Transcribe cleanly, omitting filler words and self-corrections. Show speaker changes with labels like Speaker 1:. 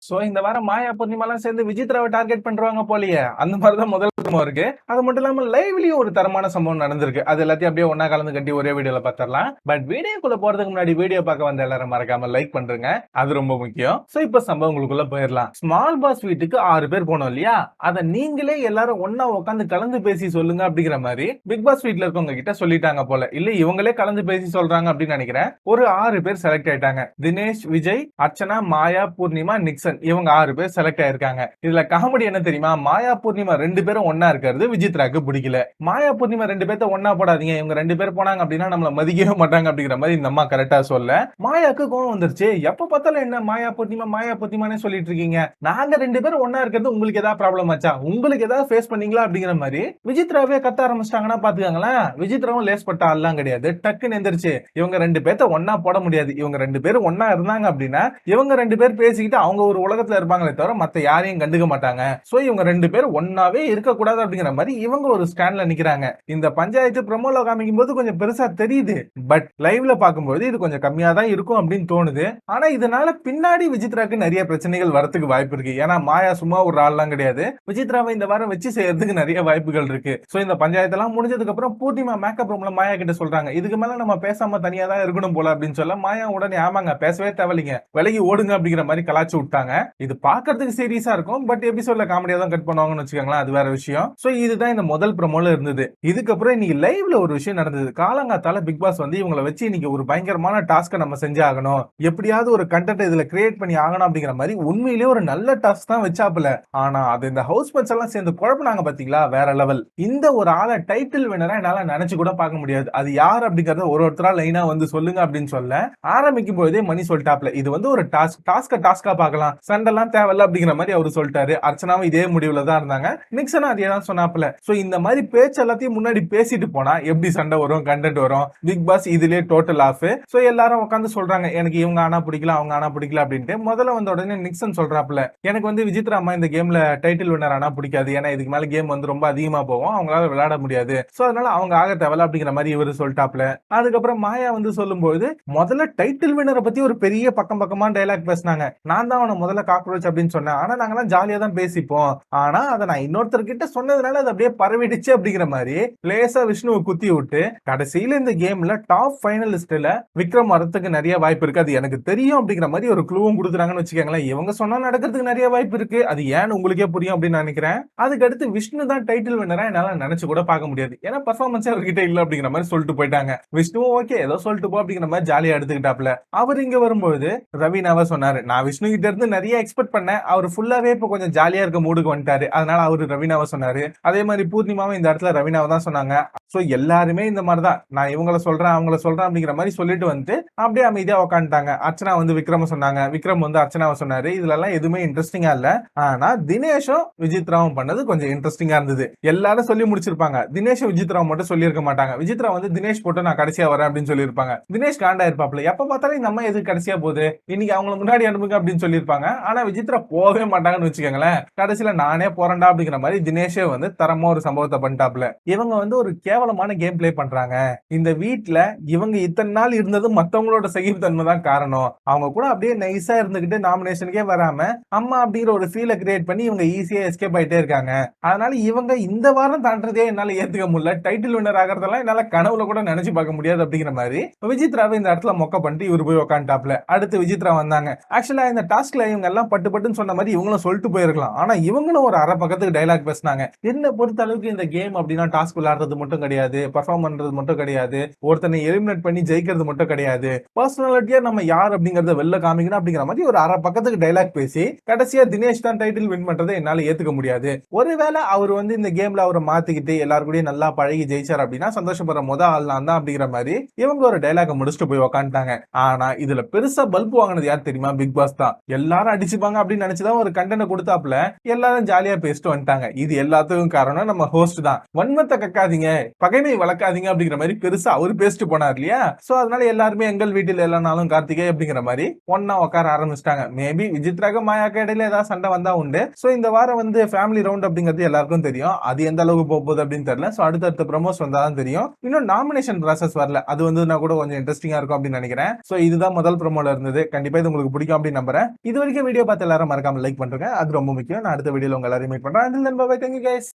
Speaker 1: So இந்த வாரம் மாயா பூர்ணிமாலாம் சேர்ந்து விஜித்ராவை டார்கெட் பண்றாங்க போலயே. அந்த மாதிரி தான் முதல் ப்ரோமோ இருக்கு. அது மட்டும் இல்லாம லைவ்லயும் ஒரு தரமான சம்பவம் நடந்திருக்கு. அது எல்லாத்தையும் அப்படியே ஒண்ணா கலந்து கட்டி ஒரே வீடியோல பாத்திரலாம். பட் வீடியோக்குள்ள போறதுக்கு முன்னாடி வீடியோ பார்க்க வந்த எல்லாரும் மறக்காம லைக் பண்றீங்க. அது ரொம்ப முக்கியம். சோ இப்ப சம்பவங்களுக்குள்ள போயிடலாம். ஸ்மால் பாஸ் வீட்டுக்கு 6 பேர் போனோம் இல்லையா? அத நீங்களே எல்லாரும் ஒண்ணா உட்காந்து கலந்து பேசி சொல்லுங்க அப்படிங்கிற மாதிரி பிக் பாஸ் வீட்ல இருக்கவங்க கிட்ட சொல்லிட்டாங்க போல. இல்ல இவங்களே கலந்து பேசி சொல்றாங்க அப்படின்னு நினைக்கிறேன். ஒரு 6 பேர் செலக்ட் ஆயிட்டாங்க. தினேஷ், விஜய், அர்ச்சனா, மாயா, பூர்ணிமா, நிக்சன் இவங்க 6 பேர் செலக்ட் ஆயிருக்காங்க. இதுல காமெடி என்ன தெரியுமா? மாயா பூர்ணிமா 2 பேரும் ஒன்னா இருக்கிறது விஜித்ராக்கு பிடிக்கல. மாயா பூர்ணிமா 2 பேர்த்த ஒன்னா போடாதீங்க, இவங்க 2 பேர் போனாங்க அப்படின்னா நம்மள மதிக்கவே மாட்டாங்க அப்படிங்கிற மாதிரி இந்த அம்மா கரெக்டா சொல்ல மாயாக்கு கோவம் வந்துருச்சு. எப்ப பார்த்தாலும் என்ன மாயா பூர்ணிமானே சொல்லிட்டு இருக்கீங்க, நாங்க 2 பேரும் ஒன்னா இருக்கிறது உங்களுக்கு ஏதாவது ப்ராப்ளம் ஆச்சா, உங்களுக்கு ஏதாவது ஃபேஸ் பண்ணீங்களா அப்படிங்கிற மாதிரி விஜித்ராவே கத்த ஆரம்பிச்சிட்டாங்கன்னா பாத்துக்காங்களேன். விஜித்ராவும் லேஸ் பட்ட ஆள்லாம் கிடையாது. டக்குன்னு எந்திரிச்சு இவங்க 2 பேர்த்த ஒன்னா போட முடியாது, இவங்க 2 பேரும் ஒன்னா இருந்தாங்க அப்படின்னா இவங்க 2 பேர் பேசிக்கிட்டு அவங்க ஒரு உலகத்துல இருப்பாங்களே தவிர மத்த யாரையும் கண்டுக்க மாட்டாங்க. சோ இவங்க 2 பேரும் ஒன்னாவே இருக்க கூடாது அப்படிங்கிற மாதிரி இவங்க ஒரு ஸ்டாண்ட்ல நிக்கிறாங்க. இந்த பஞ்சாயத்து ப்ரோமோல காமிக்கும் போது கொஞ்சம் பெருசா தெரியுது. பட் லைவ்ல பாக்கும்போது இது கொஞ்சம் கம்மியா தான் இருக்கும் அப்படின்னு தோணுது. ஆனா இதனால பின்னாடி விஜித்ராக்கு நிறைய பிரச்சனைகள் வரதுக்கு வாய்ப்பு இருக்கு. ஏன்னா மாயா சும்மா ஒரு ஆள்லாம் கிடையாது. விஜித்ராவை இந்த வாரம் வச்சு செய்யறதுக்கு நிறைய வாய்ப்புகள் இருக்கு. சோ இந்த பஞ்சாயத்தெல்லாம் முடிஞ்சதுக்கு அப்புறம் பூர்ணிமா மேக்கப் ரூம்ல மாயா கிட்ட சொல்றாங்க, இதுக்கு மேல நம்ம பேசாம தனியா தான் இருக்கணும் போல அப்படின்னு சொல்ல மாயா உடனே ஆமாங்க பேசவே தேவையில்லைங்க, விலகி ஓடுங்க அப்படிங்கிற மாதிரி கலாச்சு விட்டாங்க. இது பாக்குறதுக்கு சீரியஸா இருக்கும். பட் எபிசோட்ல காமெடியா தான் கட் பண்ணுவாங்கன்னு வச்சுக்கோங்களேன், அது வேற விஷயம். சோ இதுதான் இந்த முதல் ப்ரோமோல இருந்தது. இதுக்கப்புறம் இன்னைக்கு லைவ்ல ஒரு விஷயம் நடந்தது. காலங்காத்தால பிக் பாஸ் வந்து இவங்களை வச்சு இன்னைக்கு ஒரு பயங்கரமான டாஸ்க் நம்ம செஞ்சு ஆகணும், எப்படியாவது ஒரு கண்டென்ட் இதுல கிரியேட் பண்ணி ஆகணும் அப்படிங்கிற மாதிரி உண்மையிலேயே ஒரு நல்ல டாஸ்க் தான் வச்சாப்புல. ஆனா அது இந்த ஹவுஸ் மேட்ஸ் எல்லாம் சேர்ந்து குழப்பினாங்க பாத்தீங்களா, வேற லெவல். இந்த ஒரு ஆளை டைட்டில் வினரா என்னால நினைச்சு கூட பார்க்க முடியாது. அது யார் அப்படிங்கறத ஒருத்தரா லைனா வந்து சொல்லுங்க அப்படின்னு சொல்ல ஆரம்பிக்கும் போதே மணி சொல்லிட்டாப்ல, இது வந்து ஒரு டாஸ்கா பார்க்கலாம், சண்டெல்லாம் தேவையில்ல அப்படிங்கிற மாதிரி அவரு சொல்லிட்டாரு. அர்ச்சனாவும் இதே முடிவுல தான் இருந்தாங்க. நிக்சனும் அதே தான் சொன்னாப்ல. சோ இந்த மாதிரி பேச்சு எல்லாத்தையும் முன்னாடி பேசிட்டு போனா எப்படி சண்டை வரும், கண்டென்ட் வரும். பிக் பாஸ் இதுலயே டோட்டல் ஆஃப். சோ எல்லாரும் உட்காந்து சொல்றாங்க எனக்கு இவங்க ஆனா பிடிக்கல அவங்க ஆனா பிடிக்கல அப்படின்ட்டு. முதல்ல வந்த உடனே நிக்சன் சொல்றாப்ல, எனக்கு வந்து விஜித்ரா அம்மா இந்த கேம்ல டைட்டில் வின்னர் ஆனா பிடிக்காது, ஏன்னா இதுக்கு மேல கேம் வந்து ரொம்ப அதிகமா போகும், அவங்களால விளையாட முடியாது, சோ அதனால அவங்க ஆக தேவையில்ல அப்படிங்கிற மாதிரி இவரு சொல்லிட்டாப்ல. அதுக்கப்புறம் மாயா வந்து சொல்லும்போது முதல்ல டைட்டில் வின்னரை பத்தி ஒரு பெரிய பக்கமா டைலாக் பேசினாங்க. நான் தான் அவனை முதல்ல காக்ரோச் அப்படின்னு சொன்னேன், ஆனா நாங்கெல்லாம் ஜாலியா தான் பேசிப்போம், ஆனா அதை நான் இன்னொருத்தர் கிட்ட சொன்னதுனால அது அப்படியே பரவிடுச்சு அப்படிங்கிற மாதிரி லேசா விஷ்ணுவை குத்தி விட்டு கடைசியில இந்த கேம்ல டாப் ஃபைனலிஸ்ட்ல விக்ரம் வரதுக்கு நிறைய வாய்ப்பு இருக்கு, அது எனக்கு தெரியும் அப்படிங்கிற மாதிரி ஒரு க்ளூவும் கொடுக்குறாங்கன்னு வச்சுக்கோங்களேன். இவங்க சொன்னா நடக்கிறதுக்கு நிறைய வாய்ப்பு இருக்கு, அது ஏன்னு உங்களுக்கே புரியும் அப்படின்னு நினைக்கிறேன். அதுக்கு அடுத்து விஷ்ணு தான் டைட்டில் வின்னரா என்னால நினைச்சு கூட பார்க்க முடியாது, ஏன்னா பர்ஃபார்மன்ஸ் அவர்கிட்ட இல்ல அப்படிங்கிற மாதிரி சொல்லிட்டு போயிட்டாங்க. விஷ்ணுவும் ஓகே ஏதோ சொல்லிட்டு போ அப்படிங்கிற மாதிரி ஜாலியா எடுத்துக்கிட்டாப்ல. அவர் இங்க வரும்போது ரவீனாவா சொன்னாரு, நான் விஷ்ணு கிட்ட இருந்து நிறைய எக்ஸ்பெக்ட் பண்ணேன், அவர் ஃபுல்லாவே இப்ப கொஞ்சம் ஜாலியா இருக்க மூடுக்கு வந்துட்டாரு, அதனால அவரு ரவீனாவை சொன்னாரு. அதே மாதிரி பூர்ணிமாவும் இந்த இடத்துல ரவீனாவை தான் சொன்னாங்க. சோ எல்லாருமே இந்த மாதிரி தான், நான் இவங்கள சொல்றேன் அவங்கள சொல்றேன் அப்படிங்கிற மாதிரி சொல்லிட்டு வந்து அப்படியே அமைதியா உட்காந்துட்டாங்க. அர்ச்சனா வந்து விக்ரம சொன்னாங்க, விக்ரம் வந்து அர்ச்சனாவை சொன்னாரு. இதுல எல்லாம் எதுவுமே இன்ட்ரெஸ்டிங்கா இல்ல. ஆனா தினேஷும் விஜித்ராவும் பண்ணது கொஞ்சம் இன்ட்ரெஸ்டிங்கா இருந்தது. எல்லாரும் சொல்லி முடிச்சிருப்பாங்க, தினேஷும் விஜித்ராவும் மட்டும் சொல்லி இருக்க மாட்டாங்க. விஜித்ரா வந்து தினேஷ் போட்டு நான் கடைசியா வரேன் அப்படின்னு சொல்லியிருப்பாங்க. தினேஷ் காண்டா இருப்பாப்ல, எப்ப பார்த்தாலும் நம்ம எது கடைசியா போகுது, இன்னைக்கு அவங்கள முன்னாடி அனுப்புங்க அப்படின்னு சொல்லியிருப்பாங்க. ஆனா விஜித்ரா போகவே மாட்டாங்கன்னு வச்சுக்கோங்களேன். கடைசியில நானே போறேன்டா அப்படிங்கிற மாதிரி தினேஷே வந்து தரமா ஒரு சம்பவத்தை பண்ணிட்டாப்ல. இவங்க வந்து ஒரு கேவலமான கேம் பிளே பண்றாங்க. இந்த வீட்ல இவங்க இத்தனை நாள் இருந்தது மத்தவங்களோட சகிப்புத்தன்மை தான் காரணம். அவங்க கூட அப்படியே நைஸா இருந்துகிட்டு நாமினேஷனுக்கே வராம அம்மா அப்படிங்கிற ஒரு ஃபீலை கிரியேட் பண்ணி இவங்க ஈஸியா எஸ்கேப் ஆயிட்டே இருக்காங்க. அதனால இவங்க இந்த வாரம் தாண்டதே என்னால ஏத்துக்க முடியல, டைட்டில் வின்னர் ஆகிறதெல்லாம் என்னால கனவுல கூட நினைச்சு பார்க்க முடியாது அப்படிங்கிற மாதிரி விஜித்ராவை இந்த இடத்துல மொக்க பண்ணிட்டு இவரு போய் உட்காந்துட்டாப்ல. அடுத்து விஜித்ரா வந்தாங்க. ஆக்சுவலா இந்த டாஸ்க்ல இவங்க எல்லாம் பட்டுன்னு சொன்ன மாதிரி இவங்களும் சொல்லிட்டு போயிருக்கலாம். ஆனா இவங்களும் ஒரு அரை பக்கத்துக்கு டைலாக் பேசினாங்க. என்ன பொறுத்த அளவுக்கு இந்த கேம் அப்படின்னா டாஸ்க் விளையாடுறது மட்டும் கிடையாது, பெர்ஃபார்ம் பண்றது மட்டும் கிடையாது, ஒருத்தனை எலிமினேட் பண்ணி ஜெயிக்கிறது மட்டும் கிடையாது, பர்சனாலிட்டியா நம்ம யார் அப்படிங்கறத வெளில காமிக்கணும் அப்படிங்கிற மாதிரி ஒரு அரை பக்கத்துக்கு டைலாக் பேசி கடைசியா தினேஷ் தான் டைட்டில் வின் பண்றதை என்னால ஏத்துக்க முடியாது. ஒருவேளை அவர் வந்து இந்த கேம்ல அவரை மாத்திக்கிட்டு எல்லாரும் கூட நல்லா பழகி ஜெயிச்சார் அப்படின்னா சந்தோஷப்படுற ஆள் நான் தான் அப்படிங்கிற மாதிரி இவங்க ஒரு டைலாக முடிச்சுட்டு போய் உட்காந்துட்டாங்க. ஆனா இதுல பெருசா பல்ப் வாங்கினது யார் தெரியுமா? பிக் பாஸ் தான். எல்லாரும் அடிச்சுப்பாங்க அப்படின்னு நினைச்சுதான் ஒரு கண்டென்ட் கொடுத்தாப்ல எல்லாரும் ஜாலியா பேசிட்டு வந்துட்டாங்க. இது எல்லாத்துக்கும் காரணம் நம்ம ஹோஸ்ட் தான். வன்மத்தை கக்காதீங்க, பகைமை வளர்க்காதீங்க அப்படிங்கிற மாதிரி பெருசா அவர் பேசிட்டு போனார் இல்லையா? சோ அதனால எல்லாருமே எங்கள் வீட்டில் எல்லா நாளும் கார்த்திகை அப்படிங்கிற மாதிரி ஒன்னா உட்கார ஆரம்பிச்சிட்டாங்க. மேபி விஜித்ராக மாயாக்க இடையில ஏதாவது சண்டை வந்தா உண்டு. சோ இந்த வாரம் வந்து ஃபேமிலி ரவுண்ட் அப்படிங்கிறது எல்லாருக்கும் தெரியும். அது எந்த அளவுக்கு போகுது அப்படின்னு தெரியல. சோ அடுத்தடுத்த ப்ரோமோஸ் வந்தாதான் தெரியும். இன்னும் நாமினேஷன் ப்ராசஸ் வரல, அது வந்து கூட கொஞ்சம் இன்ட்ரெஸ்டிங்கா இருக்கும் அப்படின்னு நினைக்கிறேன். சோ இதுதான் முதல் ப்ரோமோல இருந்தது. கண்டிப்பா இது உங்களுக்கு பிடிக்கும் அப்படின்னு நம்புறேன். இது வரைக்கும் வீடியோ பார்த்து எல்லாரும் மறக்காம லைக் பண்ணுங்க, அது ரொம்ப முக்கியம். நான் அடுத்த வீடியோல உங்க எல்லாரையும் மீட் பண்றேன். Until then, bye bye, thank you guys.